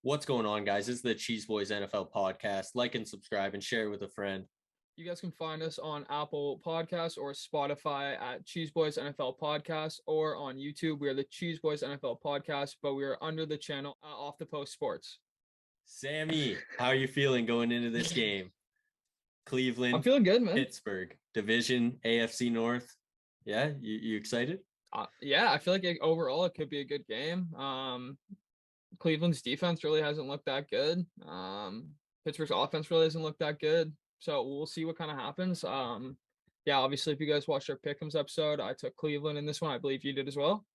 What's going on, guys? This is the Cheeseboys NFL Podcast. Like and subscribe and share it with a friend. You guys can find us on Apple Podcasts or Spotify at Cheeseboys NFL Podcast, or on YouTube. We are the Cheeseboys NFL Podcast, but we are under the channel Off the Post Sports. Sammy, how are you feeling going into this game? Cleveland, I'm feeling good, man. Pittsburgh, division, AFC North. Yeah, you excited? Yeah, I feel like overall it could be a good game. Cleveland's defense really hasn't looked that good. Pittsburgh's offense really hasn't looked that good. So we'll see what kind of happens. Yeah, obviously, if you guys watched our Pick'ems episode, I took Cleveland in this one. I believe you did as well.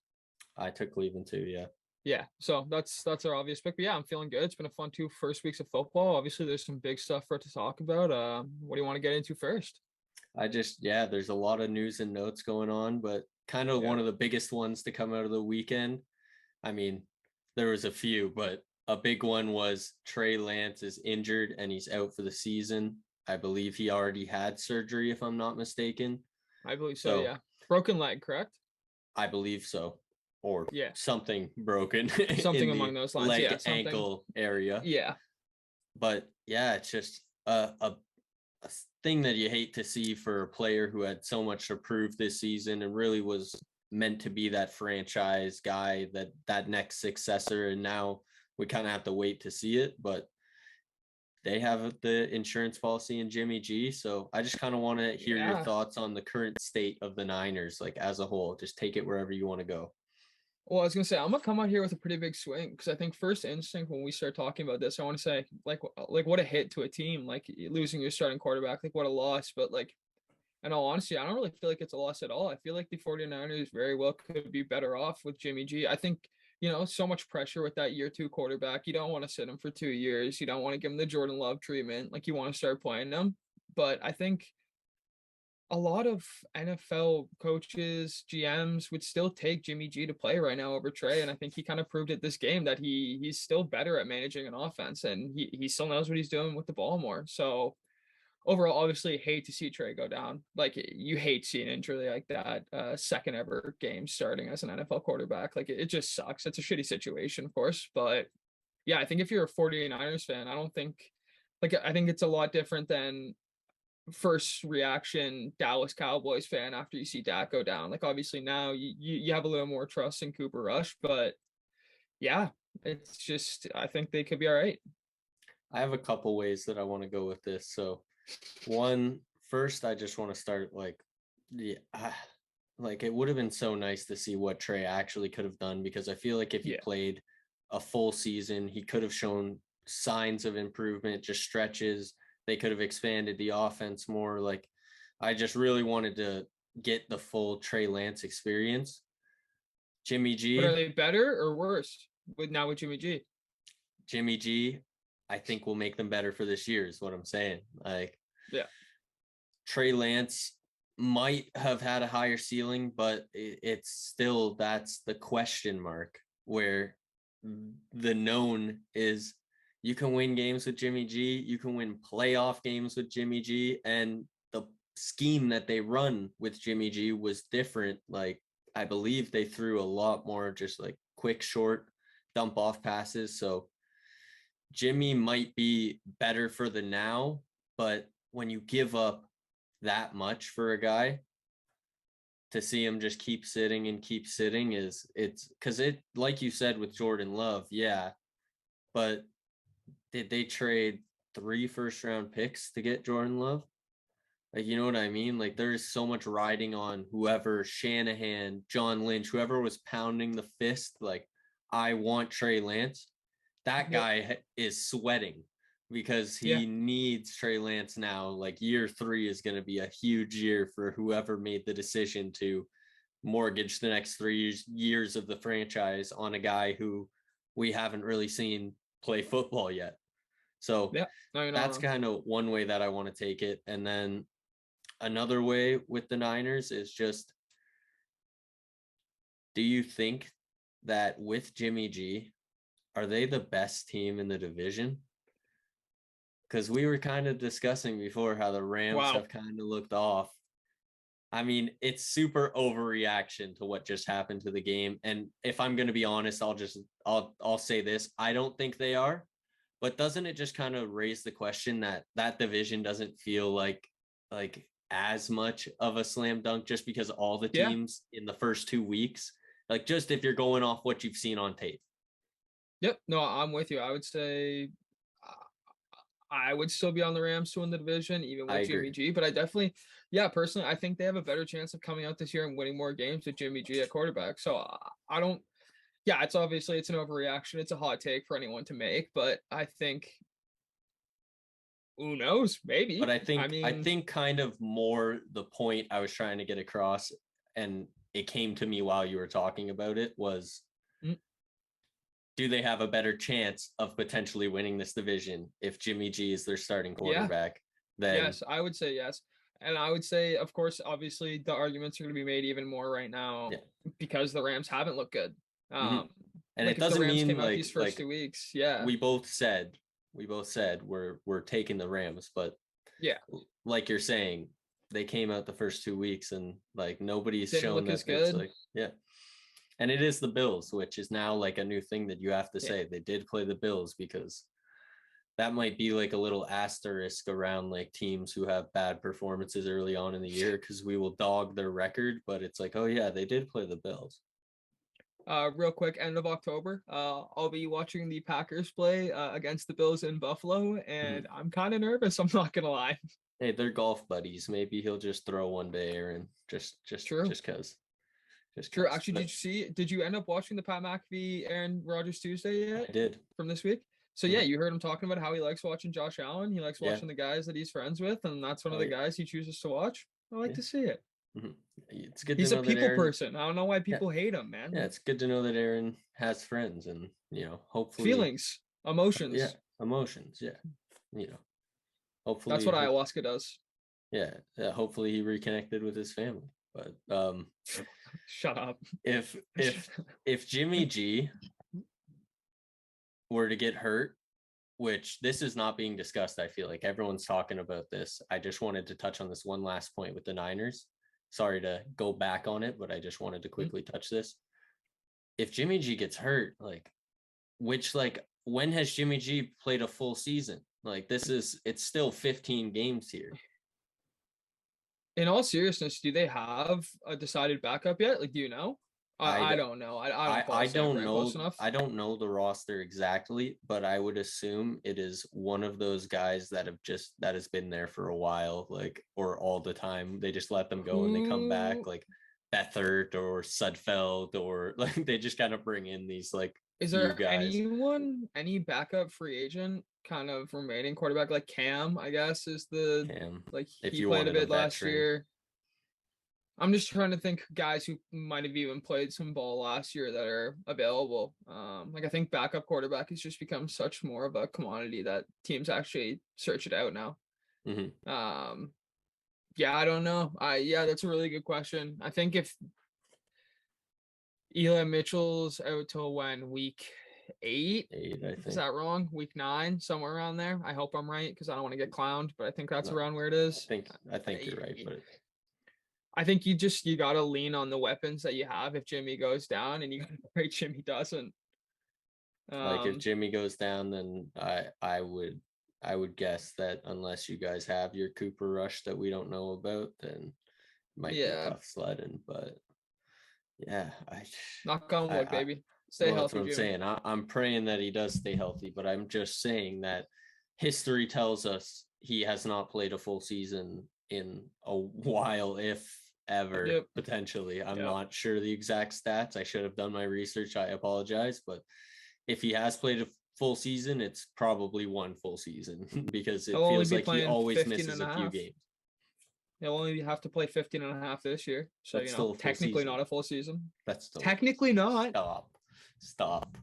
I took Cleveland too, yeah. Yeah, so that's our obvious pick. But yeah, I'm feeling good. It's been a fun 2 first weeks of football. Obviously, there's some big stuff for it to talk about. What do you want to get into first? There's a lot of news and notes going on, but kind of one of the biggest ones to come out of the weekend. I mean, there was a few, but a big one was Trey Lance is injured and he's out for the season. I believe he already had surgery, if I'm not mistaken. I believe so, yeah. Broken leg, correct? I believe so. Or something broken. Something along those lines. Leg, ankle area. Yeah. But yeah, it's just a thing that you hate to see for a player who had so much to prove this season and really was meant to be that franchise guy, that next successor. And now we kind of have to wait to see it. But they have the insurance policy in Jimmy G. So I just kind of want to hear your thoughts on the current state of the Niners, like as a whole. Just take it wherever you want to go. Well, I was going to say, I'm going to come out here with a pretty big swing because I think first instinct when we start talking about this, I want to say, like what a hit to a team, like losing your starting quarterback, like what a loss. But like, in all honesty, I don't really feel like it's a loss at all. I feel like the 49ers very well could be better off with Jimmy G. I think, so much pressure with that year 2 quarterback. You don't want to sit him for 2 years. You don't want to give him the Jordan Love treatment. Like you want to start playing them. But I think a lot of NFL coaches, GMs would still take Jimmy G to play right now over Trey. And I think he kind of proved it this game that he's still better at managing an offense and he still knows what he's doing with the ball more. So overall, obviously hate to see Trey go down. Like you hate seeing injury like that, second ever game starting as an NFL quarterback. Like it just sucks. It's a shitty situation, of course. But yeah, I think if you're a 49ers fan, I think it's a lot different than first reaction Dallas Cowboys fan after you see Dak go down. Like obviously now you have a little more trust in Cooper Rush, but yeah, it's just I think they could be all right. I have a couple ways that I want to go with this. So first I just want to start like it would have been so nice to see what Trey actually could have done, because I feel like if he played a full season, he could have shown signs of improvement, just stretches. They could have expanded the offense more. Like, I just really wanted to get the full Trey Lance experience. Jimmy G. But are they better or worse with Jimmy G? Jimmy G, I think will make them better for this year is what I'm saying. Like, Trey Lance might have had a higher ceiling, but it's still, that's the question mark, where the known is you can win games with Jimmy G. You can win playoff games with Jimmy G. And the scheme that they run with Jimmy G was different. Like, I believe they threw a lot more just like quick, short dump off passes. So Jimmy might be better for the now, but when you give up that much for a guy, to see him just keep sitting it's because it, like you said with Jordan Love, but did they trade 3 first-round picks to get Jordan Love? Like, you know what I mean? Like, there's so much riding on whoever, Shanahan, John Lynch, whoever was pounding the fist, like, I want Trey Lance. That guy is sweating because he needs Trey Lance now. Like, year 3 is going to be a huge year for whoever made the decision to mortgage the next 3 years of the franchise on a guy who we haven't really seen play football yet. So that's kind of one way that I want to take it. And then another way with the Niners is just, do you think that with Jimmy G, are they the best team in the division? Because we were kind of discussing before how the Rams have kind of looked off. I mean, it's super overreaction to what just happened to the game. And if I'm going to be honest, I'll say this. I don't think they are, but doesn't it just kind of raise the question that that division doesn't feel like as much of a slam dunk just because all the teams in the first 2 weeks, like just if you're going off what you've seen on tape. Yep. No, I'm with you. I would say I would still be on the Rams to win the division, even with Jimmy G. But I definitely, personally, I think they have a better chance of coming out this year and winning more games with Jimmy G at quarterback. So I don't, it's obviously it's an overreaction. It's a hot take for anyone to make, but I think, who knows? Maybe. But I think kind of more the point I was trying to get across, and it came to me while you were talking about it, was do they have a better chance of potentially winning this division if Jimmy G is their starting quarterback? Yes, I would say yes. And I would say, of course, obviously the arguments are going to be made even more right now because the Rams haven't looked good. And it doesn't mean like these first 2 weeks. We both said we're taking the Rams, but like you're saying, they came out the first 2 weeks and like nobody's shown that it's like and it is the Bills, which is now like a new thing that you have to say. They did play the Bills, because that might be like a little asterisk around like teams who have bad performances early on in the year, because we will dog their record, but it's like, oh yeah, they did play the Bills. Real quick, end of October, I'll be watching the Packers play against the Bills in Buffalo, and I'm kind of nervous. I'm not gonna lie. Hey, they're golf buddies. Maybe he'll just throw one to Aaron, just because. True. Actually, did you end up watching the Pat McAfee Aaron Rodgers Tuesday yet? I did. From this week. So you heard him talking about how he likes watching Josh Allen. He likes watching the guys that he's friends with, and that's one of the guys he chooses to watch. I like to see it. It's good. He's a people person. I don't know why people hate him, man. Yeah, it's good to know that Aaron has friends, and hopefully feelings, emotions. Yeah, emotions. Yeah, hopefully that's what ayahuasca does. Yeah. Hopefully he reconnected with his family. But shut up. If Jimmy G were to get hurt, which this is not being discussed, I feel like everyone's talking about this. I just wanted to touch on this one last point with the Niners. Sorry to go back on it, but I just wanted to quickly touch this. If Jimmy G gets hurt, when has Jimmy G played a full season? It's still 15 games here. In all seriousness, do they have a decided backup yet? Do you know? I don't know. I don't know. I don't know the roster exactly, but I would assume it is one of those guys that has been there for a while, or all the time. They just let them go and they come back, like Beathard or Sudfeld, or they just kind of bring in these Is there any backup free agent kind of remaining quarterback, like Cam? I guess is the Cam. He played a bit last year. I'm just trying to think guys who might have even played some ball last year that are available. I think backup quarterback has just become such more of a commodity that teams actually search it out now. I don't know. That's a really good question. I think if Eli Mitchell's out till when? Week 8? I think. Is that wrong? Week 9, somewhere around there. I hope I'm right, because I don't want to get clowned, but I think that's around where it is. I think you're right, but I think you gotta lean on the weapons that you have if Jimmy goes down, and you gotta pray Jimmy doesn't. If Jimmy goes down, then I would guess that unless you guys have your Cooper Rush that we don't know about, then it might be tough sledding. But knock on wood, baby. Stay healthy. That's what I'm saying. I'm praying that he does stay healthy, but I'm just saying that history tells us he has not played a full season in a while, if ever. Potentially. I'm not sure the exact stats. I should have done my research. I apologize, but if he has played a full season, it's probably one full season, because it feels like he always misses a few games. He'll only have to play 15 and a half this year. So, that's technically not a full season. That's still technically not. Stop.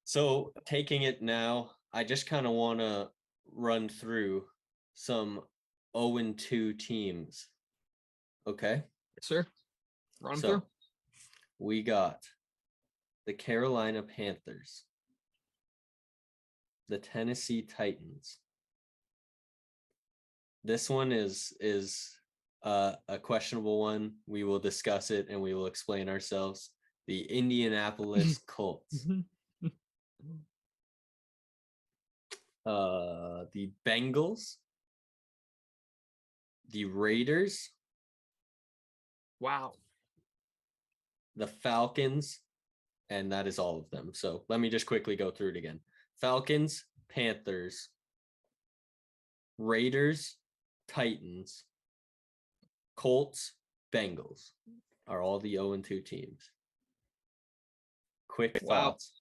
So taking it now, I just kind of want to run through some 0-2 teams. Okay? Yes, sir. Run through. We got the Carolina Panthers, the Tennessee Titans. This one is a questionable one. We will discuss it and we will explain ourselves. The Indianapolis Colts. The Bengals. The Raiders. Wow. The Falcons. And that is all of them. So let me just quickly go through it again. Falcons, Panthers, Raiders, Titans, Colts, Bengals are all the 0-2 teams. Quick thoughts.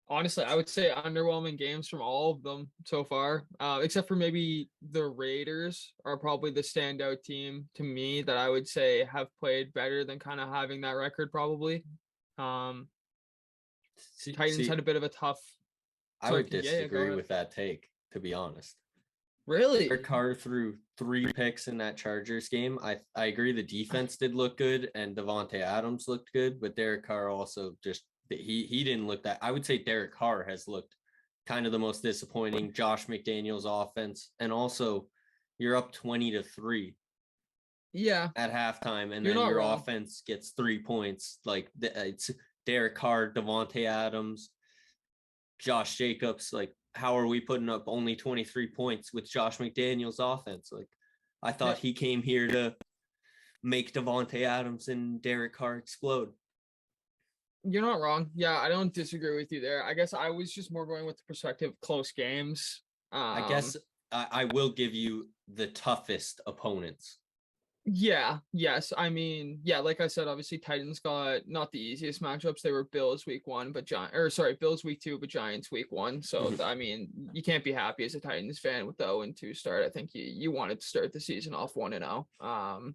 Honestly, I would say underwhelming games from all of them so far, except for maybe the Raiders are probably the standout team to me that I would say have played better than kind of having that record probably. Titans had a bit of a tough. I would disagree with that take, to be honest. Really? Derek Carr threw 3 picks in that Chargers game. I agree the defense did look good and Davante Adams looked good, but Derek Carr also just he didn't look that. I would say Derek Carr has looked kind of the most disappointing. Josh McDaniels offense, and also you're up 20-3. Yeah. At halftime, and then your offense gets 3 points. Like it's Derek Carr, Davante Adams, Josh Jacobs. Like, how are we putting up only 23 points with Josh McDaniels' offense? Like, I thought he came here to make Davante Adams and Derek Carr explode. You're not wrong. Yeah, I don't disagree with you there. I guess I was just more going with the perspective of close games. I guess I will give you the toughest opponents. Yeah, yes. I mean, yeah, like I said, obviously Titans got not the easiest matchups. They were Bills week 1, but Bills week 2, but Giants week 1. So I mean, you can't be happy as a Titans fan with the 0-2 start. I think you wanted to start the season off 1-0.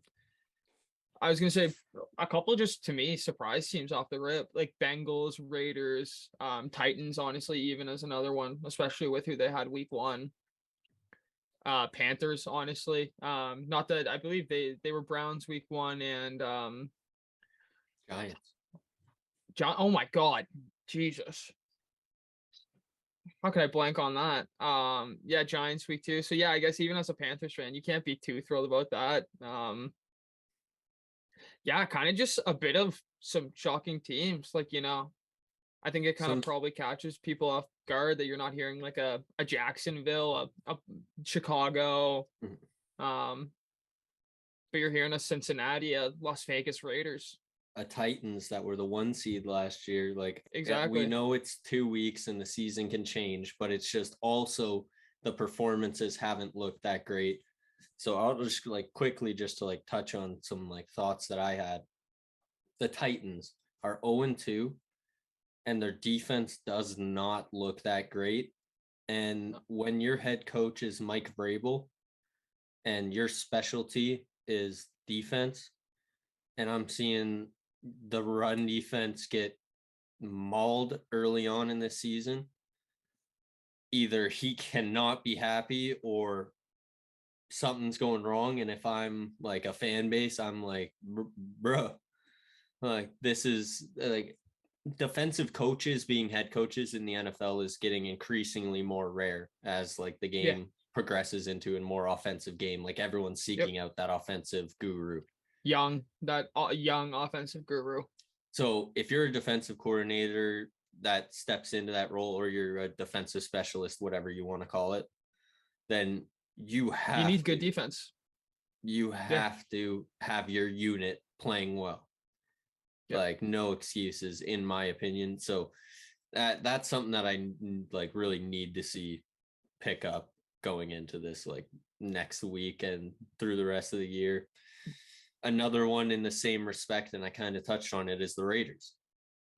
I was gonna say a couple just to me surprise teams off the rip, like Bengals, Raiders, Titans, honestly, even as another one, especially with who they had week 1. Panthers, honestly. Not that I believe they were Browns week 1 and Giants. Oh my god, Jesus. How could I blank on that? Yeah, Giants week 2. So yeah, I guess even as a Panthers fan, you can't be too thrilled about that. Yeah, kind of just a bit of some shocking teams. Like, I think it kind of probably catches people off guard that you're not hearing like a Jacksonville, a Chicago, but you're hearing a Cincinnati, a Las Vegas Raiders. A Titans that were the 1 seed last year. Like, exactly. We know it's 2 weeks and the season can change, but it's just also the performances haven't looked that great. So I'll just quickly just to touch on some thoughts that I had. The Titans are 0-2 and their defense does not look that great. And when your head coach is Mike Vrabel and your specialty is defense, and I'm seeing the run defense get mauled early on in this season, either he cannot be happy or something's going wrong. And if I'm a fan base, I'm bro, this is defensive coaches being head coaches in the NFL is getting increasingly more rare as the game progresses into a more offensive game. Everyone's seeking out that offensive guru. Young offensive guru. So if you're a defensive coordinator that steps into that role, or you're a defensive specialist, whatever you want to call it, then you need good defense. You have to have your unit playing well. No excuses, in my opinion. So that's something that I really need to see pick up going into this next week and through the rest of the year. Another one in the same respect, and I kind of touched on it, is the Raiders.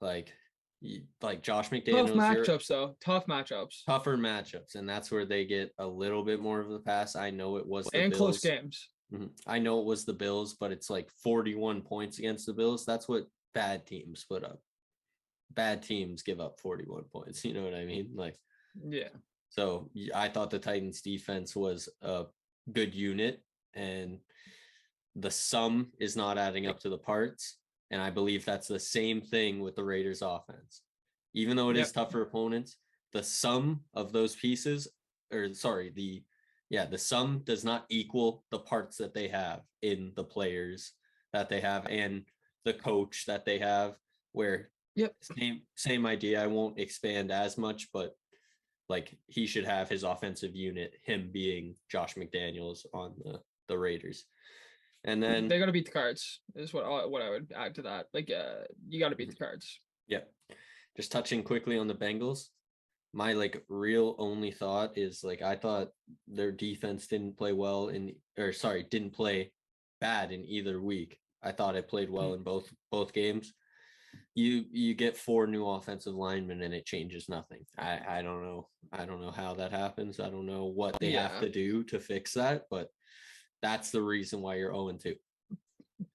Josh McDaniels. Tough matchups. Tougher matchups, and that's where they get a little bit more of the pass. I know it was the and Bills. Close games. I know it was the Bills, but it's 41 points against the Bills. That's what bad teams put up. Bad teams give up 41 points. You know what I mean? Yeah. So I thought the Titans defense was a good unit, and the sum is not adding up to the parts. And I believe that's the same thing with the Raiders offense. Even though it is tougher opponents, the sum of those pieces, the Yeah, the sum does not equal the parts that they have in the players that they have and the coach that they have, where same idea. I won't expand as much, but like he should have his offensive unit, him being Josh McDaniels on the Raiders. And then they got to beat the Cards is what I would add to that. Like, you got to beat the Cards. Yep. Just touching quickly on the Bengals. My like real only thought is like I thought their defense didn't play bad in either week. I thought it played well in both games. You get 4 new offensive linemen and it changes nothing. I don't know. I don't know how that happens. I don't know what they have to do to fix that, but that's the reason why you're 0-2.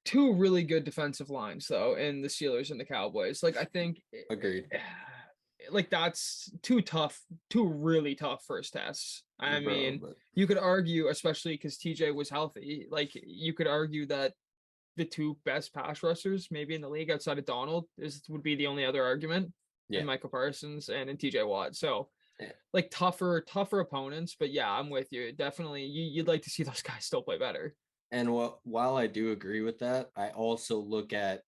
2 really good defensive lines though, in the Steelers and the Cowboys. Like I think agreed. Like that's 2 really tough first tests. I mean, you could argue, especially because TJ was healthy, like you could argue that the 2 best pass rushers maybe in the league outside of Donald would be the only other argument in Michael Parsons and in TJ Watt. So like tougher opponents, but yeah, I'm with you. Definitely you'd like to see those guys still play better. And while I do agree with that, I also look at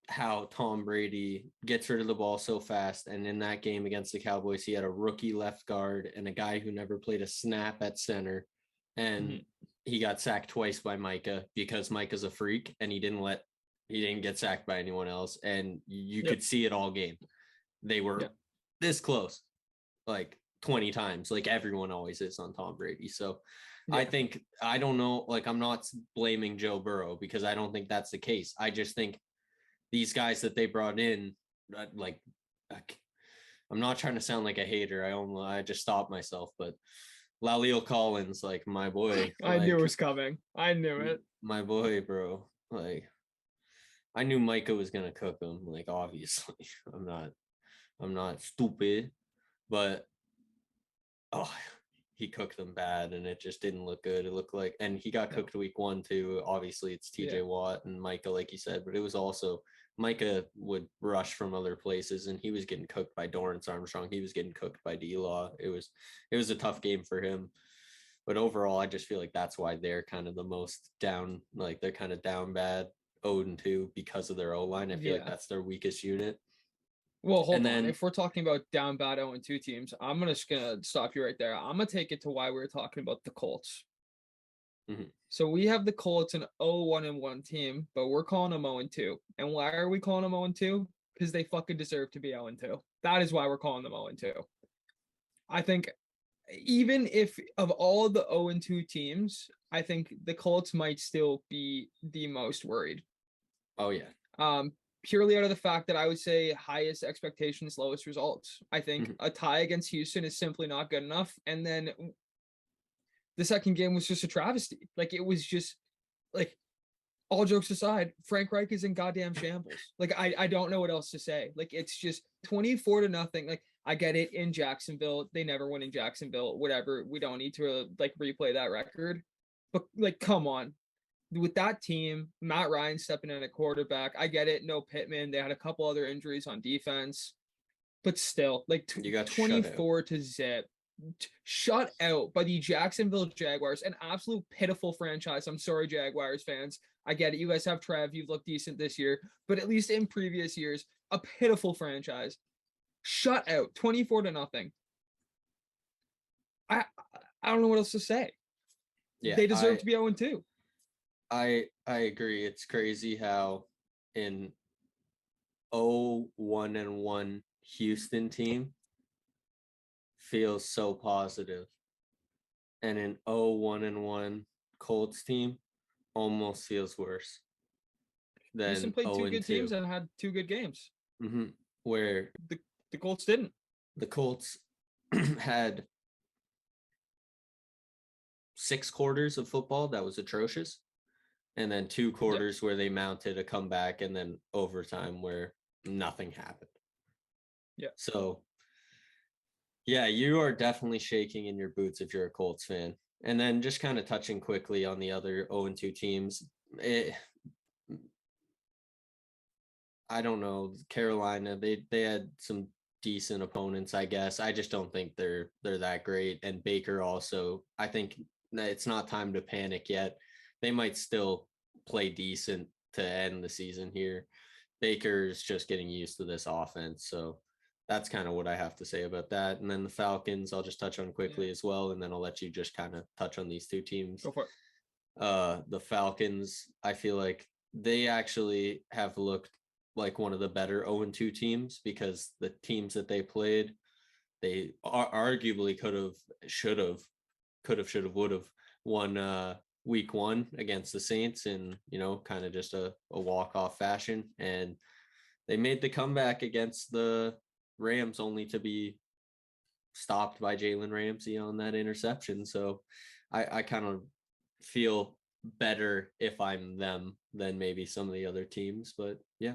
how Tom Brady gets rid of the ball so fast. And in that game against the Cowboys, he had a rookie left guard and a guy who never played a snap at center. And he got sacked twice by Micah because Micah's a freak and he didn't get sacked by anyone else. And you could see it all game. They were this close, like 20 times, like everyone always is on Tom Brady. So I don't know, like I'm not blaming Joe Burrow because I don't think that's the case. I just think these guys that they brought in, like, I'm not trying to sound like a hater. I just stopped myself, but Laleel Collins, like my boy. I knew it was coming. I knew it. My boy, bro. Like, I knew Micah was gonna cook him. Like, obviously, I'm not stupid, but he cooked them bad, and it just didn't look good. It looked like, and he got cooked week 1 too. Obviously, it's TJ Watt and Micah, like you said, but it was also Micah would rush from other places, and he was getting cooked by Dorrance Armstrong. He was getting cooked by D-Law. It was a tough game for him. But overall, I just feel like that's why they're kind of the most down, like they're kind of down bad, 0-2 because of their O-line. I feel like that's their weakest unit. Well, hold on. If we're talking about down bad 0-2 teams, I'm just going to stop you right there. I'm going to take it to why we were talking about the Colts. So we have the Colts an 0-1-1 team, but we're calling them 0-2. And why are we calling them 0-2? Because they fucking deserve to be 0-2. That is why we're calling them 0-2. I think even if of all the 0-2 teams, I think the Colts might still be the most worried. Oh, yeah. Purely out of the fact that I would say highest expectations, lowest results. I think a tie against Houston is simply not good enough. And then the second game was just a travesty. Like, it was just, like, all jokes aside, Frank Reich is in goddamn shambles. Like, I don't know what else to say. Like, it's just 24-0. Like, I get it in Jacksonville. They never win in Jacksonville. Whatever. We don't need to, like, replay that record. But, like, come on. With that team, Matt Ryan stepping in at quarterback, I get it. No Pittman. They had a couple other injuries on defense. But still, like, you got 24-0. Shut out by the Jacksonville Jaguars, an absolute pitiful franchise. I'm sorry, Jaguars fans. I get it. You guys have Trev. You've looked decent this year. But at least in previous years, a pitiful franchise. Shut out. 24-0. I don't know what else to say. Yeah, they deserve to be 0-2. I agree. It's crazy how in 0-1-1 Houston team feels so positive, and an 0-1-1 Colts team almost feels worse than Houston played 2 good teams and had 2 good games. Where the Colts didn't. The Colts had 6 quarters of football that was atrocious, and then 2 quarters where they mounted a comeback, and then overtime where nothing happened. Yeah. So, yeah, you are definitely shaking in your boots if you're a Colts fan. And then just kind of touching quickly on the other 0-2 teams, I don't know, Carolina, they had some decent opponents, I guess. I just don't think they're that great. And Baker also, I think it's not time to panic yet. They might still play decent to end the season here. Baker's just getting used to this offense. So that's kind of what I have to say about that. And then the Falcons, I'll just touch on quickly as well. And then I'll let you just kind of touch on these two teams. Go for it. The Falcons, I feel like they actually have looked like one of the better 0-2 teams because the teams that they played, they arguably should have, would have won week 1 against the Saints in, kind of just a walk-off fashion. And they made the comeback against the Rams only to be stopped by Jalen Ramsey on that interception. So I kind of feel better if I'm them than maybe some of the other teams, but yeah.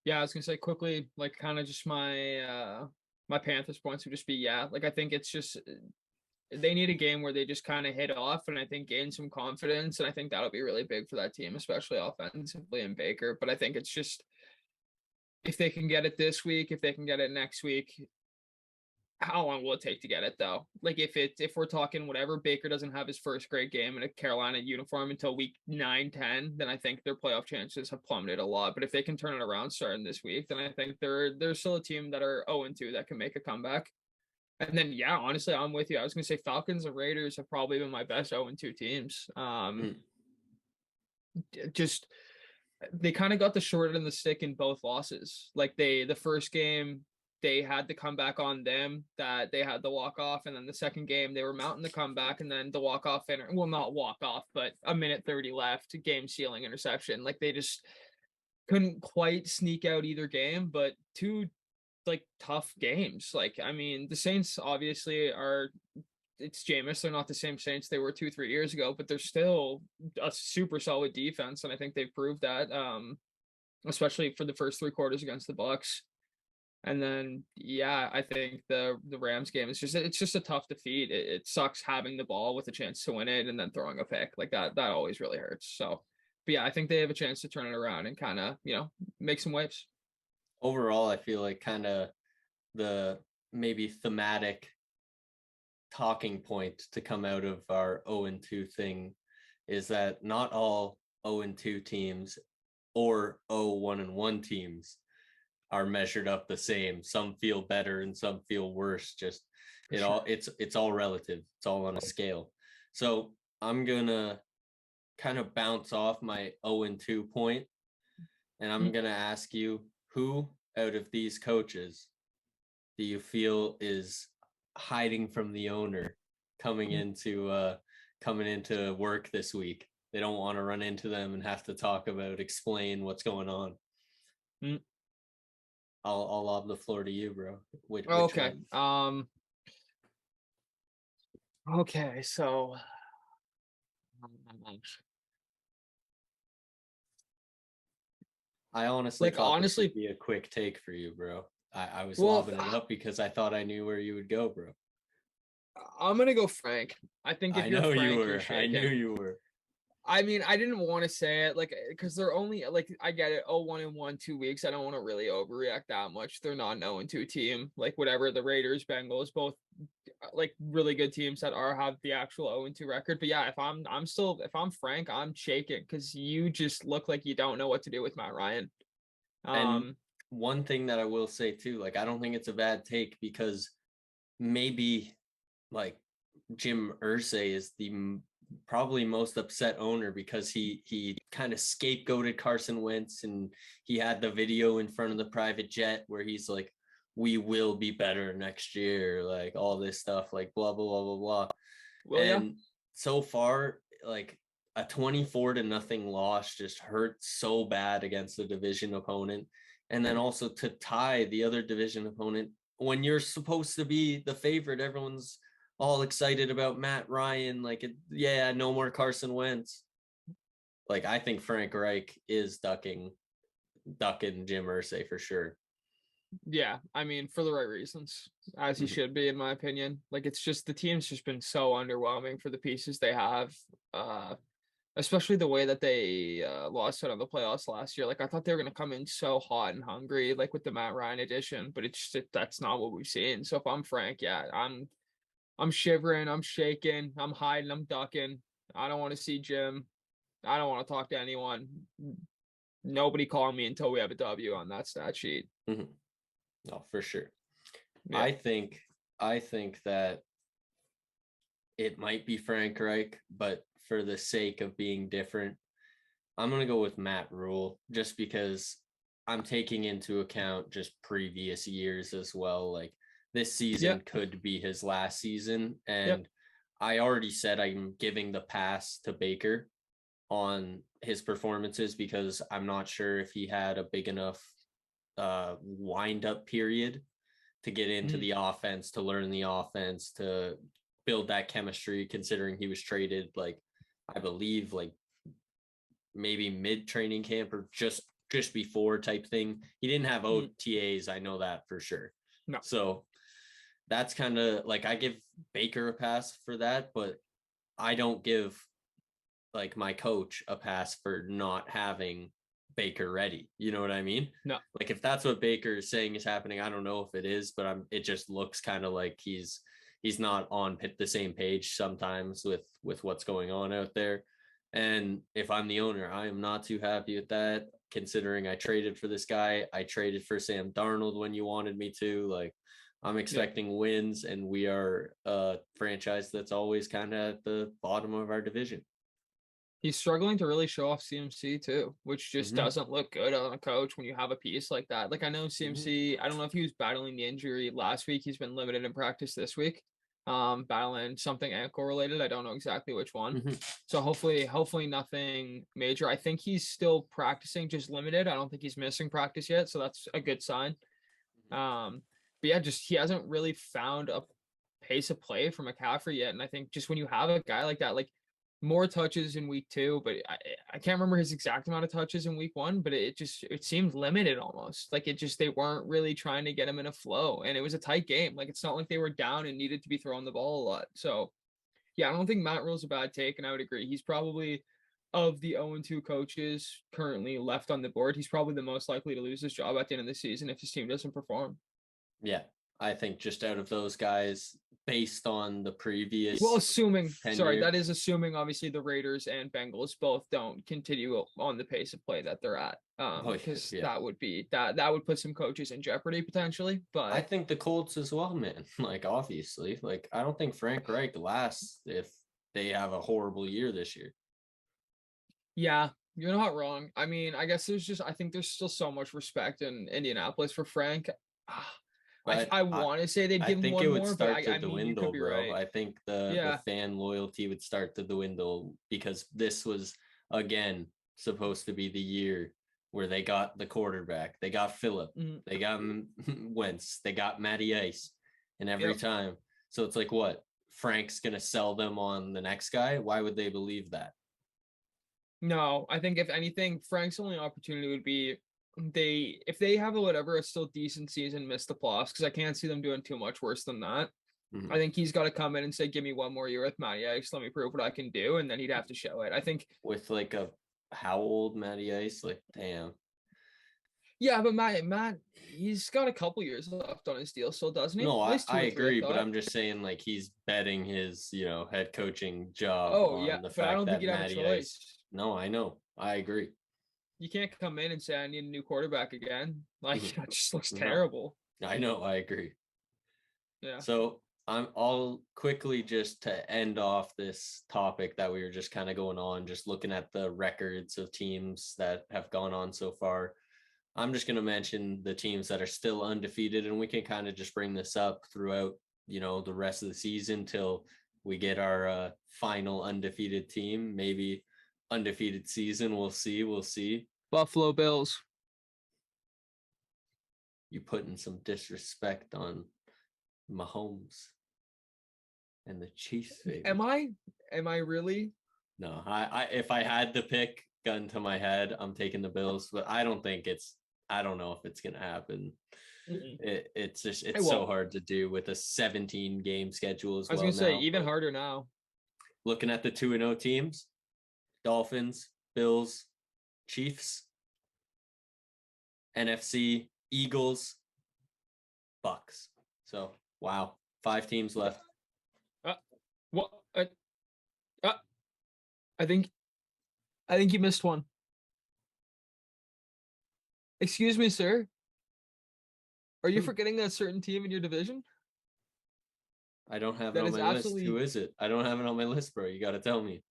Yeah, I was gonna say quickly, like kind of just my my Panthers points would just be, like I think it's just they need a game where they just kind of hit off and I think gain some confidence, and I think that'll be really big for that team, especially offensively and Baker. But I think it's just if they can get it this week, if they can get it next week, how long will it take to get it though? Like if we're talking whatever, Baker doesn't have his first great game in a Carolina uniform until week 9-10, then I think their playoff chances have plummeted a lot. But if they can turn it around starting this week, then I think they're still a team that are 0-2 that can make a comeback. And then honestly, I'm with you. I was gonna say Falcons and Raiders have probably been my best 0-2 teams. Just they kind of got the short end of the stick in both losses. Like the first game, they had the comeback on them that they had the walk off, and then the second game they were mounting the comeback, and then the walk off not walk off, but a minute 30 left, game sealing interception. Like they just couldn't quite sneak out either game, but two like tough games. Like I mean, the Saints obviously it's Jameis. They're not the same Saints they were 2-3 years ago, but they're still a super solid defense, and I think they've proved that, especially for the first 3 quarters against the Bucks. And then, I think the Rams game is just a tough defeat. It sucks having the ball with a chance to win it and then throwing a pick like that. That always really hurts. So, but I think they have a chance to turn it around and kind of, make some waves. Overall, I feel like kind of the maybe thematic talking point to come out of our 0-2 thing is that not all 0-2 teams or 0-1-1 teams are measured up the same. Some feel better and some feel worse. Just it's all relative. It's all on a scale. So I'm gonna kind of bounce off my 0-2 point, and I'm gonna ask you, who out of these coaches do you feel is hiding from the owner coming into work this week? They don't want to run into them and have to explain what's going on. I'll lob the floor to you, bro. Which okay. One? Okay, so I honestly thought this would be a quick take for you, bro. I was lobbing it up because I thought I knew where you would go, bro. I'm gonna go Frank. I think if you're Frank, you're shaking. I knew you were. I mean, I didn't want to say it because they're only I get it. 1-1, 2 weeks. I don't want to really overreact that much. They're not an 0-2 team. Like whatever, the Raiders, Bengals, both like really good teams that have the actual 0-2 record. But if I'm Frank, I'm shaking because you just look like you don't know what to do with Matt Ryan. And one thing that I will say too, like I don't think it's a bad take because maybe like Jim Irsay is the probably most upset owner because he kind of scapegoated Carson Wentz, and he had the video in front of the private jet where he's like, we will be better next year, like all this stuff, like blah blah blah blah blah. Well, so far, like a 24-0 loss just hurt so bad against the division opponent, and then also to tie the other division opponent when you're supposed to be the favorite. Everyone's all excited about Matt Ryan, like, no more Carson Wentz. Like, I think Frank Reich is ducking Jim Irsay for sure. Yeah, I mean, for the right reasons, as he should be, in my opinion. Like, it's just the team's just been so underwhelming for the pieces they have, especially the way that they lost out on the playoffs last year. Like, I thought they were going to come in so hot and hungry, like with the Matt Ryan edition, but that's not what we've seen. So if I'm Frank, I'm shivering, I'm shaking, I'm hiding, I'm ducking. I don't want to see Jim. I don't want to talk to anyone. Nobody call me until we have a W on that stat sheet. Mm-hmm. No, for sure. Yeah. I think that it might be Frank Reich, but for the sake of being different, I'm going to go with Matt Rule just because I'm taking into account just previous years as well. Like this season could be his last season. And I already said I'm giving the pass to Baker on his performances because I'm not sure if he had a big enough wind up period to get into the offense, to learn the offense, to build that chemistry, considering he was traded like I believe like maybe mid training camp or just before type thing. He didn't have OTAs. I know that for sure. No. So that's kind of like I give Baker a pass for that, but I don't give like my coach a pass for not having Baker ready. You know what I mean? No. Like if that's what Baker is saying is happening, I don't know if it is, but it just looks kind of like he's not on the same page sometimes with what's going on out there. And if I'm the owner, I am not too happy with that, considering I traded for this guy. I traded for Sam Darnold when you wanted me to. Like, I'm expecting wins, and we are a franchise that's always kind of at the bottom of our division. He's struggling to really show off CMC too, which just doesn't look good on a coach when you have a piece like that. Like I know CMC, I don't know if he was battling the injury last week. He's been limited in practice this week. Battling something ankle related. I don't know exactly which one. So hopefully nothing major. I think he's still practicing, just limited. I don't think he's missing practice yet, so that's a good sign. But yeah, just he hasn't really found a pace of play for McCaffrey yet. And I think just when you have a guy like that, like more touches in week 2, but I can't remember his exact amount of touches in week 1, but it seemed limited almost. Like they weren't really trying to get him in a flow, and it was a tight game. Like it's not like they were down and needed to be throwing the ball a lot. So yeah, I don't think Matt Rule's a bad take, and I would agree. He's probably, of the 0-2 coaches currently left on the board, he's probably the most likely to lose his job at the end of the season if his team doesn't perform. Yeah, I think just out of those guys, based on the previous. Well, that is assuming obviously the Raiders and Bengals both don't continue on the pace of play that they're at. Because that would be that would put some coaches in jeopardy potentially. But I think the Colts as well, man. Like obviously, like I don't think Frank Reich lasts if they have a horrible year this year. Yeah, you're not wrong. I mean, I guess I think there's still so much respect in Indianapolis for Frank. I want to say they'd give him one more, but I mean, you could be right. I think the fan loyalty would start to dwindle because this was, again, supposed to be the year where they got the quarterback. They got Phillip. They got Wentz. They got Matty Ice. And every time. So it's like, what? Frank's going to sell them on the next guy? Why would they believe that? No, I think if anything, Frank's only opportunity would be if they have a still decent season, miss the playoffs, because I can't see them doing too much worse than that. I think he's got to come in and say, give me one more year with Matty Ice, let me prove what I can do, and then he'd have to show it. I think with like how old Matty Ice? Like, damn. Yeah, but Matt, he's got a couple years left on his deal, still, doesn't he? No, I agree, but I'm just saying, like, he's betting his, head coaching job on the fact I don't think he'd have a choice. No, I know. I agree. You can't come in and say, I need a new quarterback again. Like, it just looks terrible. I know. I agree. Yeah. So I'll quickly, just to end off this topic that we were just kind of going on, just looking at the records of teams that have gone on so far. I'm just going to mention the teams that are still undefeated, and we can kind of just bring this up throughout, the rest of the season till we get our final undefeated team, maybe undefeated season. We'll see. Buffalo Bills. You putting some disrespect on Mahomes and the Chiefs. Baby. Am I really? No, I if I had to pick, gun to my head, I'm taking the Bills, but I don't know if it's gonna happen. It's so hard to do with a 17 game schedule as well. I was gonna say even harder now. Looking at the 2-0 teams, Dolphins, Bills, Chiefs, NFC, Eagles, Bucks. So wow, 5 teams left. What? I think you missed one. Excuse me, sir. Are you forgetting a certain team in your division? I don't have it That on is my list. Who is it? I don't have it on my list, bro. You got to tell me.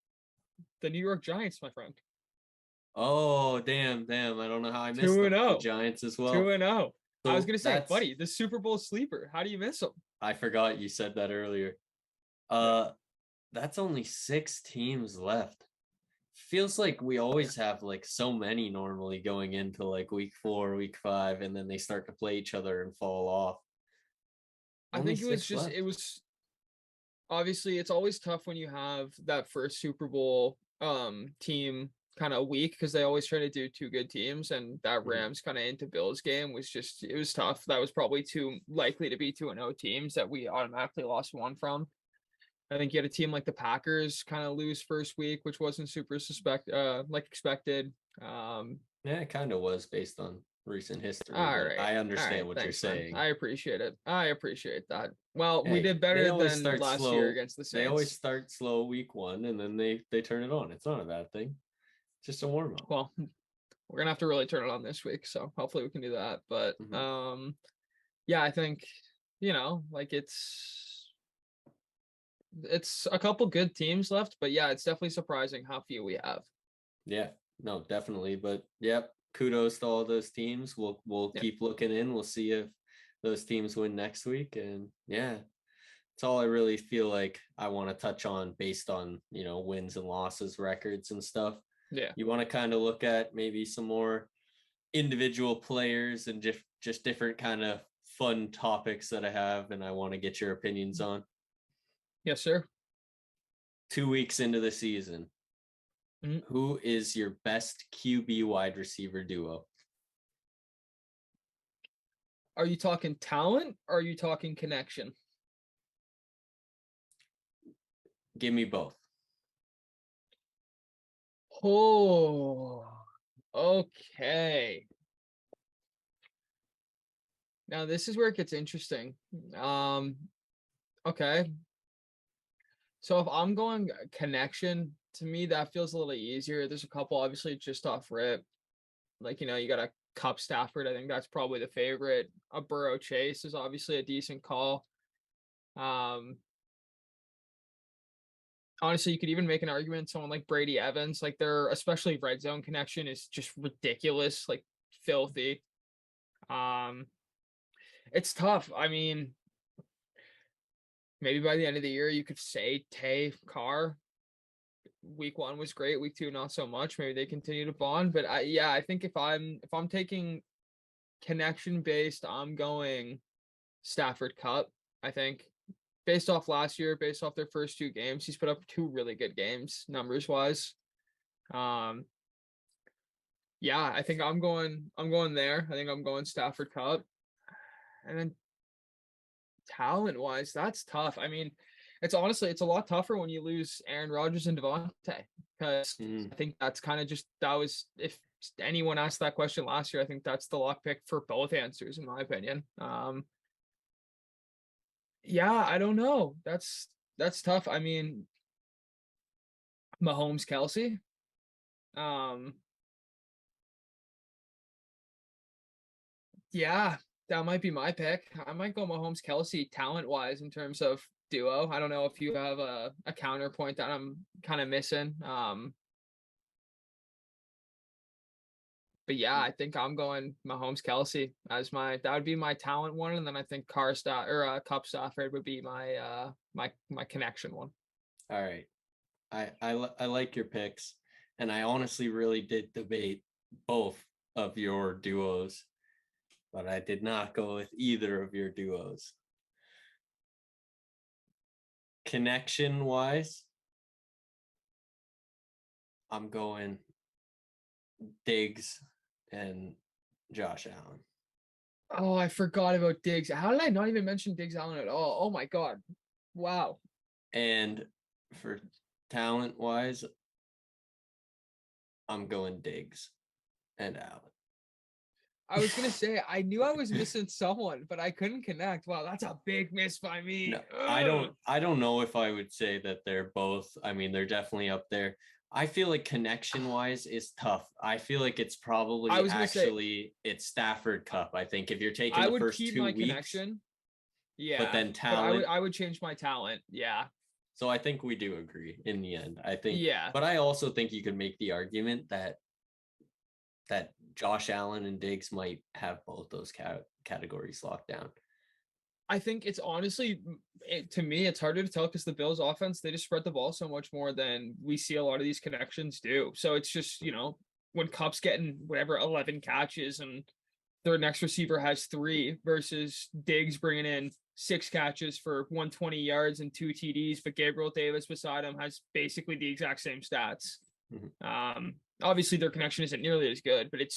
The New York Giants, my friend. Oh, damn. I don't know how I missed 2-0. the Giants as well. 2-0. So I was going to say, buddy, the Super Bowl sleeper. How do you miss them? I forgot you said that earlier. That's only 6 teams left. Feels like we always have like so many normally going into like week 4, week 5, and then they start to play each other and fall off. I think it was obviously it's always tough when you have that first Super Bowl team kind of weak because they always try to do 2 good teams, and that Rams kind of into Bills game was just, it was tough. That was probably too likely to be 2-0 teams that we automatically lost one from. I think you had a team like the Packers kind of lose first week, which wasn't super expected. Yeah, it kind of was based on recent history. All right. I understand what you're saying. Man. I appreciate it. I appreciate that. Well, we did better than last year against the Saints. They always start slow week 1 and then they turn it on. It's not a bad thing. It's just a warm up. Well, we're gonna have to really turn it on this week, so hopefully we can do that. But yeah, I think, like it's a couple good teams left, but yeah, it's definitely surprising how few we have. Yeah, no, definitely. But yep, kudos to all those teams. We'll keep looking in. We'll see if those teams win next week. And yeah, it's all I really feel like I want to touch on based on, wins and losses, records and stuff. Yeah. You want to kind of look at maybe some more individual players and just different kind of fun topics that I have and I want to get your opinions on. Yes, sir. 2 weeks into the season, who is your best QB wide receiver duo? Are you talking talent or are you talking connection? Give me both. Oh, okay. Now this is where it gets interesting. Okay. So if I'm going connection, to me that feels a little easier. There's a couple, obviously, just off rip. Like, you got a Cup Stafford. I think that's probably the favorite. A Burrow Chase is obviously a decent call. Honestly, you could even make an argument someone like Brady Evans, like their especially red zone connection is just ridiculous, like filthy. It's tough. I mean, maybe by the end of the year you could say Tay Carr. Week 1 was great. Week 2, not so much. Maybe they continue to bond. But I think if I'm taking connection based, I'm going Stafford Cup. I think based off last year, based off their first 2 games, he's put up 2 really good games numbers wise. Yeah, I think I'm going there. I think I'm going Stafford Cup. And then talent wise, that's tough. I mean, it's a lot tougher when you lose Aaron Rodgers and Devontae, because I think that's kind of if anyone asked that question last year, I think that's the lock pick for both answers, in my opinion. Yeah, I don't know. That's tough. I mean, Mahomes, Kelsey. Yeah, that might be my pick. I might go Mahomes, Kelsey, talent wise in terms of duo. I don't know if you have a counterpoint that I'm kind of missing. But yeah, I think I'm going Mahomes, Kelsey as that would be my talent one, and then I think Cup Stafford would be my my connection one. All right, I like your picks, and I honestly really did debate both of your duos, but I did not go with either of your duos. Connection wise, I'm going Diggs and Josh Allen. Oh, I forgot about Diggs. How did I not even mention Diggs Allen at all? Oh my God. Wow. And for talent wise, I'm going Diggs and Allen. I was gonna say I knew I was missing someone, but I couldn't connect. Wow, that's a big miss by me. No, I don't know if I would say that they're both. I mean, they're definitely up there. I feel like connection wise is tough. I feel like it's probably it's Stafford Cup. I think if you're taking the first 2 weeks, connection. Yeah. But then talent. But I would change my talent. Yeah. So I think we do agree in the end. I think. Yeah. But I also think you could make the argument that Josh Allen and Diggs might have both those categories locked down. I think it's honestly, to me, it's harder to tell because the Bills offense, they just spread the ball so much more than we see a lot of these connections do. So it's just, when Kupp's getting whatever 11 catches and their next receiver has 3 versus Diggs bringing in 6 catches for 120 yards and 2 TDs, but Gabriel Davis beside him has basically the exact same stats. Mm-hmm. Obviously their connection isn't nearly as good, but it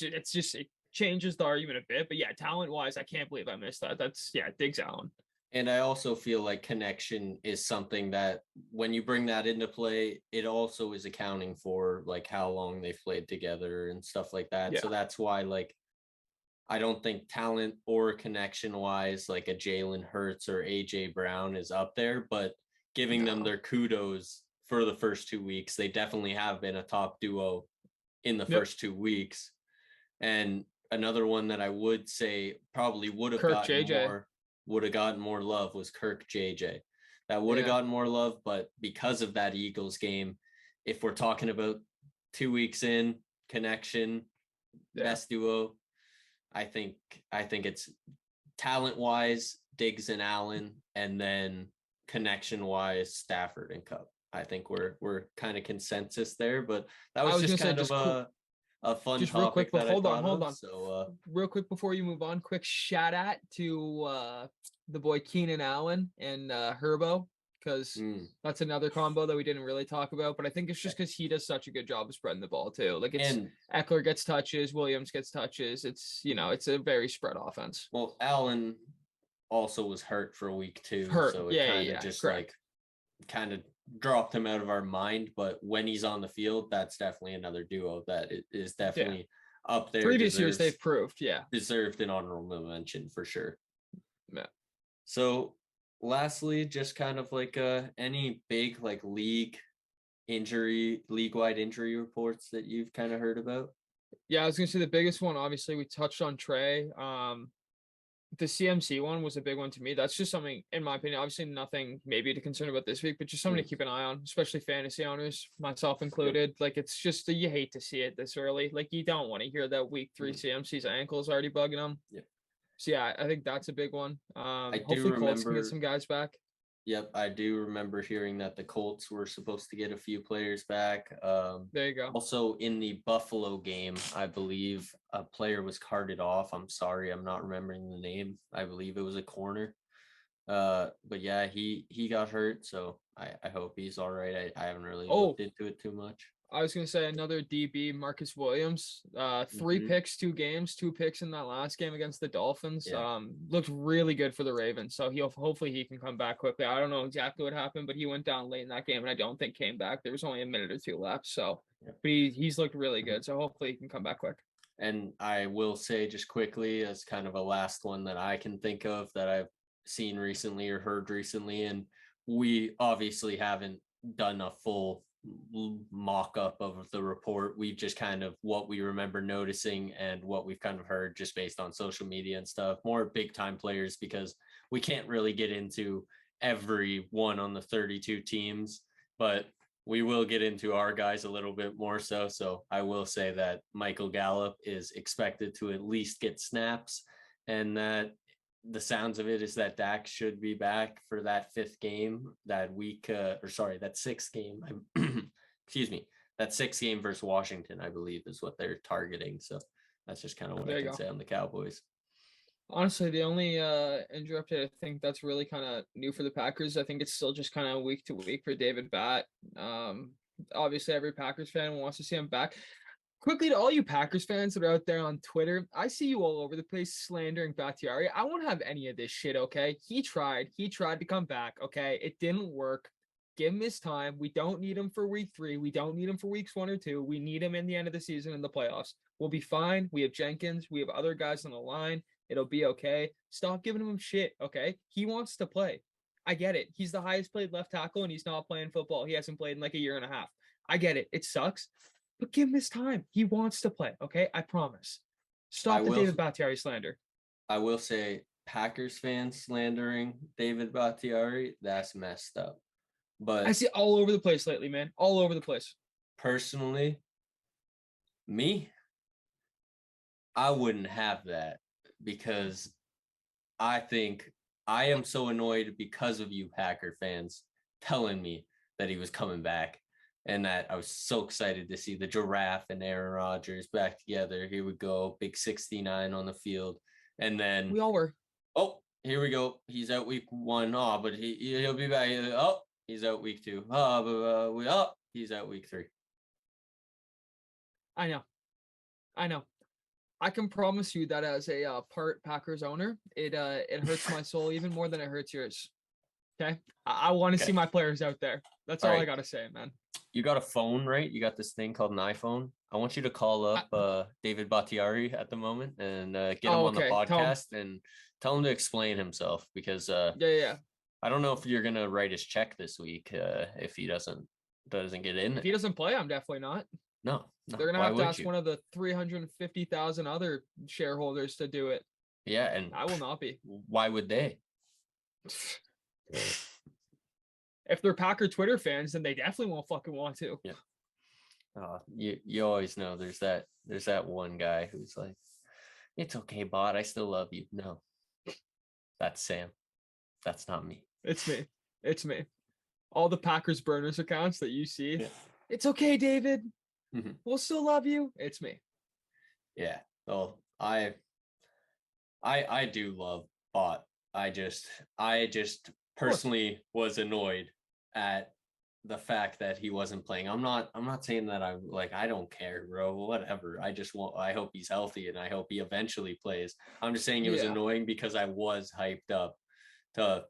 changes the argument a bit. But yeah, talent wise, I can't believe I missed that. That's Diggs Allen. And I also feel like connection is something that when you bring that into play, it also is accounting for like how long they've played together and stuff like that. Yeah. So that's why like I don't think talent or connection wise, like a Jalen Hurts or AJ Brown is up there, but giving them their kudos for the first 2 weeks, they definitely have been a top duo in the first 2 weeks. And another one that I would say probably would have gotten more love was Kirk JJ. That would have gotten more love, but because of that Eagles game, if we're talking about 2 weeks in, connection, best duo, I think it's talent-wise, Diggs and Allen, and then connection-wise, Stafford and Kupp. I think we're kind of consensus there, but that was just kind of a fun just topic. Real quick, but hold on. So, real quick before you move on, quick shout out to the boy Keenan Allen and Herbo, because that's another combo that we didn't really talk about. But I think it's just because he does such a good job of spreading the ball too. Like Eckler gets touches, Williams gets touches. It's it's a very spread offense. Well, Allen also was hurt for a week too, so it kind of just correct. Like kind of dropped him out of our mind, but when he's on the field, that's definitely another duo that is definitely up there. Previous years they've proved, deserved an honorable mention for sure. Yeah. So lastly, just kind of like any big like league-wide injury reports that you've kind of heard about? Yeah, I was gonna say the biggest one, obviously we touched on Trey. The CMC one was a big one to me. That's just something, in my opinion, obviously nothing maybe to concern about this week, but just something to keep an eye on, especially fantasy owners, myself included. Like, it's just, you hate to see it this early. Like, you don't want to hear that week 3 CMC's ankle is already bugging him. Yeah. So, yeah, I think that's a big one. Hopefully Colts can get some guys back. Yep, I do remember hearing that the Colts were supposed to get a few players back. There you go. Also, in the Buffalo game, I believe a player was carted off. I'm sorry, I'm not remembering the name. I believe it was a corner. But yeah, he got hurt, so I hope he's all right. I haven't really looked into it too much. I was going to say another DB, Marcus Williams, 3 picks, 2 games, 2 picks in that last game against the Dolphins. Yeah. Looked really good for the Ravens. So hopefully he can come back quickly. I don't know exactly what happened, but he went down late in that game and I don't think came back. There was only a minute or 2 left. So, but he's looked really good. So hopefully he can come back quick. And I will say just quickly as kind of a last one that I can think of that I've seen recently or heard recently. And we obviously haven't done a full mock-up of the report. We've just kind of what we remember noticing and what we've kind of heard just based on social media and stuff, more big time players, because we can't really get into every one on the 32 teams, but we will get into our guys a little bit more so I will say that Michael Gallup is expected to at least get snaps, and that the sounds of it is that Dak should be back for that 5th game that week, that 6th game. Excuse me, that 6th game versus Washington, I believe, is what they're targeting. So that's just kind of what I can say on the Cowboys. Honestly, the only injury update I think that's really kind of new for the Packers, I think it's still just kind of week to week for David Batt. Obviously, every Packers fan wants to see him back. Quickly to all you Packers fans that are out there on Twitter, I see you all over the place slandering Bakhtiari. I won't have any of this shit, okay? He tried to come back, okay? It didn't work. Give him his time. We don't need him for week 3. We don't need him for weeks 1 or 2. We need him in the end of the season in the playoffs. We'll be fine. We have Jenkins. We have other guys on the line. It'll be okay. Stop giving him shit, okay? He wants to play. I get it. He's the highest paid left tackle, and he's not playing football. He hasn't played in like a year and a half. I get it. It sucks, but give him his time. He wants to play, okay? I promise. Stop the David Bakhtiari slander. I will say, Packers fans slandering David Bakhtiari, that's messed up. But I see it all over the place lately, man. All over the place. Personally, I wouldn't have that, because I think I am so annoyed because of you Packer fans telling me that he was coming back, and that I was so excited to see the Giraffe and Aaron Rodgers back together. Here we go, big 69 on the field. And then we all were. Oh, here we go. He's out week 1. Oh, but he'll be back. Oh, he's out week 2. He's out week 3. I know. I can promise you that as a part Packers owner, it hurts my soul even more than it hurts yours. Okay, I want to see my players out there. That's all I gotta say, man. You got a phone, right? You got this thing called an iPhone. I want you to call up David Bakhtiari at the moment and get him on the podcast and tell him to explain himself, because yeah. I don't know if you're gonna write his check this week if he doesn't get in. If he doesn't play, I'm definitely not. No. They're gonna have to ask one of the 350,000 other shareholders to do it. Yeah, and I will not be. Why would they? If they're Packer Twitter fans, then they definitely won't fucking want to. Yeah. You always know there's that one guy who's like, it's okay, bot, I still love you. No, that's Sam. That's not me. It's me. All the Packers burners accounts that you see. Yeah. It's okay, David. Mm-hmm. We'll still love you. It's me. Yeah. Well, I do love bot. I just personally was annoyed at the fact that he wasn't playing. I'm not saying that I'm like, I don't care, bro, whatever. I hope he's healthy and I hope he eventually plays. I'm just saying it was annoying because I was hyped up to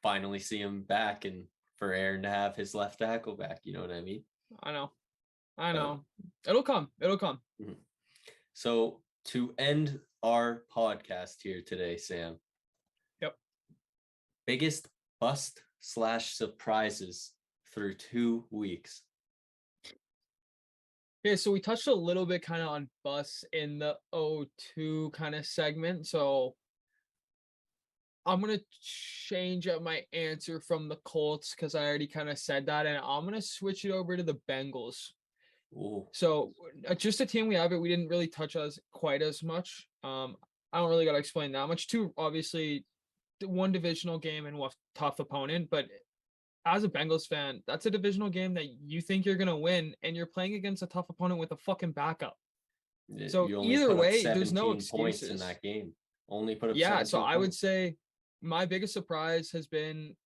finally see him back and for Aaron to have his left tackle back. You know what I mean? I know. It'll come. Mm-hmm. So to end our podcast here today, Sam. Yep. Biggest bust/surprises through 2 weeks. Yeah, so we touched a little bit kind of on busts in the O2 kind of segment. So I'm going to change up my answer from the Colts because I already kind of said that. And I'm going to switch it over to the Bengals. Ooh. So just a team we didn't really touch us quite as much. I don't really got to explain that much. Two, obviously, one divisional game and what tough opponent. But as a Bengals fan, that's a divisional game that you think you're going to win. And you're playing against a tough opponent with a fucking backup. So either way, there's no excuses. Points in that game. Only put up 17 so points. I would say my biggest surprise has been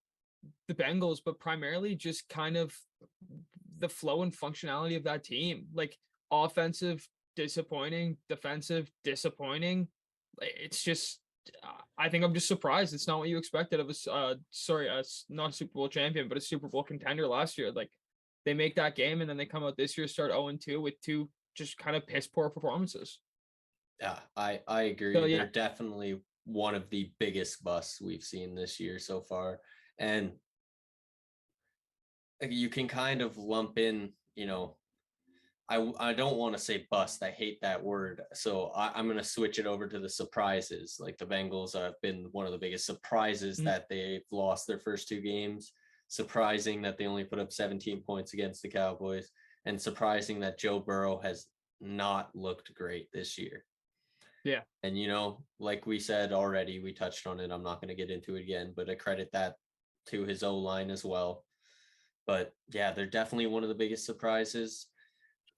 the Bengals, but primarily just kind of the flow and functionality of that team. Like offensive, disappointing, defensive, disappointing. It's just, I think I'm just surprised. It's not what you expected of not a Super Bowl champion, but a Super Bowl contender last year. Like they make that game and then they come out this year, start 0-2 with 2 just kind of piss poor performances. Yeah, I agree. So, They're definitely one of the biggest busts we've seen this year so far. And you can kind of lump in, I don't want to say bust. I hate that word. So I'm going to switch it over to the surprises. Like the Bengals have been one of the biggest surprises that they've lost their first 2 games. Surprising that they only put up 17 points against the Cowboys, and surprising that Joe Burrow has not looked great this year. Yeah. And, like we said already, we touched on it. I'm not going to get into it again, but I credit that to his O-line as well. But yeah, they're definitely one of the biggest surprises.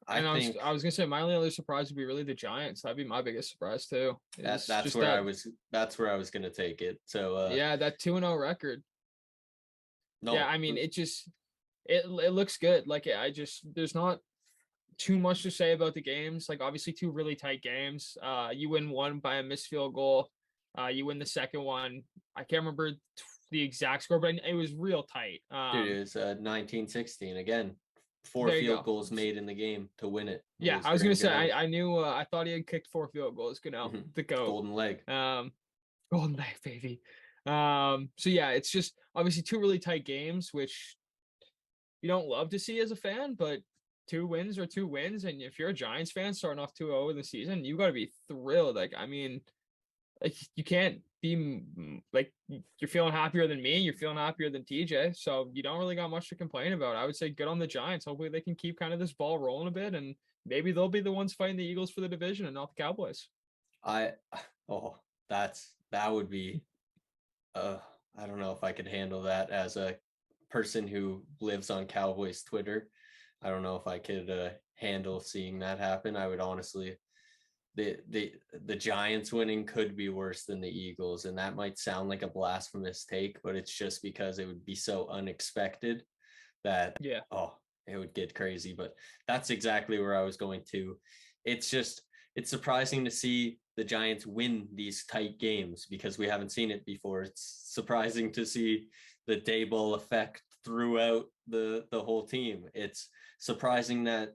I was going to say my only other surprise would be really the Giants. That'd be my biggest surprise too. That's where I was going to take it. So that 2-0 record. No. Yeah, I mean, it looks good. Like there's not too much to say about the games. Like obviously 2 really tight games. You win one by a missed field goal. You win the second one. I can't remember the exact score, but it was real tight. Dude, it was 19-16 again. 4 field goals made in the game to win it. Yeah, I was going to say, I knew, I thought he had kicked 4 field goals. Good now, the GOAT. Golden leg. Golden leg, baby. So yeah, it's just obviously 2 really tight games, which you don't love to see as a fan, but 2 wins are 2 wins. And if you're a Giants fan starting off 2-0 in the season, you got to be thrilled. Like, I mean, like you can't be like, you're feeling happier than me. You're feeling happier than TJ. So you don't really got much to complain about. I would say good on the Giants. Hopefully they can keep kind of this ball rolling a bit, and maybe they'll be the ones fighting the Eagles for the division and not the Cowboys. That would be, I don't know if I could handle that as a person who lives on Cowboys Twitter. I don't know if I could handle seeing that happen. I would honestly, the Giants winning could be worse than the Eagles, and that might sound like a blasphemous take, but it's just because it would be so unexpected that it would get crazy. But that's exactly where I was going to. It's surprising to see the Giants win these tight games because we haven't seen it before. It's surprising to see the Daboll effect throughout the whole team. It's surprising that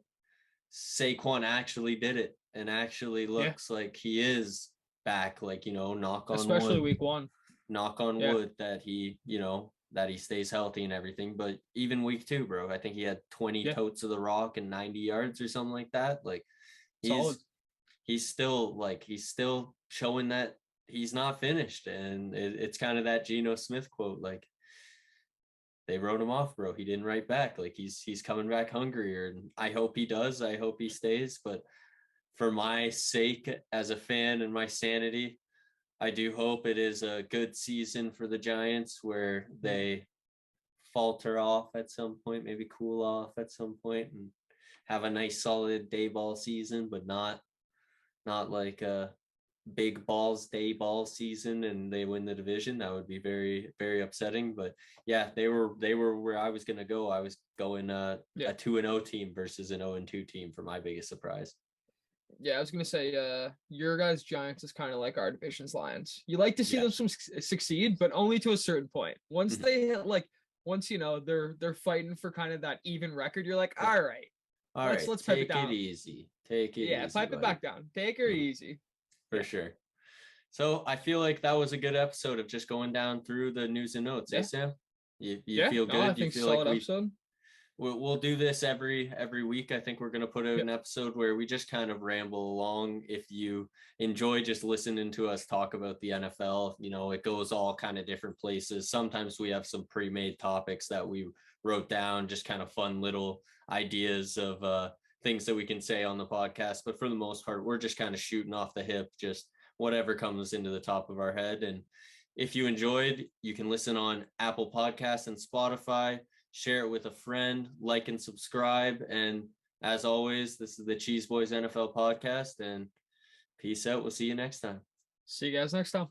Saquon actually did it and actually looks like he is back, like, knock on especially wood, week 1, knock on wood that he, that he stays healthy and everything. But even week 2, bro, I think he had 20 totes of the rock and 90 yards or something like that. Like he's still showing that he's not finished. And it's kind of that Geno Smith quote, like, they wrote him off, bro. He didn't write back. Like he's coming back hungrier. And I hope he does. I hope he stays. But for my sake as a fan and my sanity, I do hope it is a good season for the Giants where they falter off at some point, maybe cool off at some point and have a nice solid day ball season, but not like a big balls day ball season and they win the division. That would be very, very upsetting. But yeah, they were where I was going to go. I was going a 2-0 team versus an 0-2 team for my biggest surprise. Yeah, I was going to say, your guys' Giants is kind of like our division's Lions. You like to see them succeed, but only to a certain point. Once they hit, they're fighting for kind of that even record, you're like, all right, let's pipe it down. Take it easy. Pipe it back down. Take her easy. For sure. So I feel like that was a good episode of just going down through the news and notes. Sam? You feel good? I think solid episode. We'll do this every week. I think we're going to put out an episode where we just kind of ramble along. If you enjoy just listening to us talk about the NFL, it goes all kind of different places. Sometimes we have some pre-made topics that we wrote down, just kind of fun little ideas of things that we can say on the podcast. But for the most part, we're just kind of shooting off the hip, just whatever comes into the top of our head. And if you enjoyed, you can listen on Apple Podcasts and Spotify. Share it with a friend, like and subscribe. And as always, this is the Cheeseboys NFL podcast, and peace out. We'll see you next time. See you guys next time.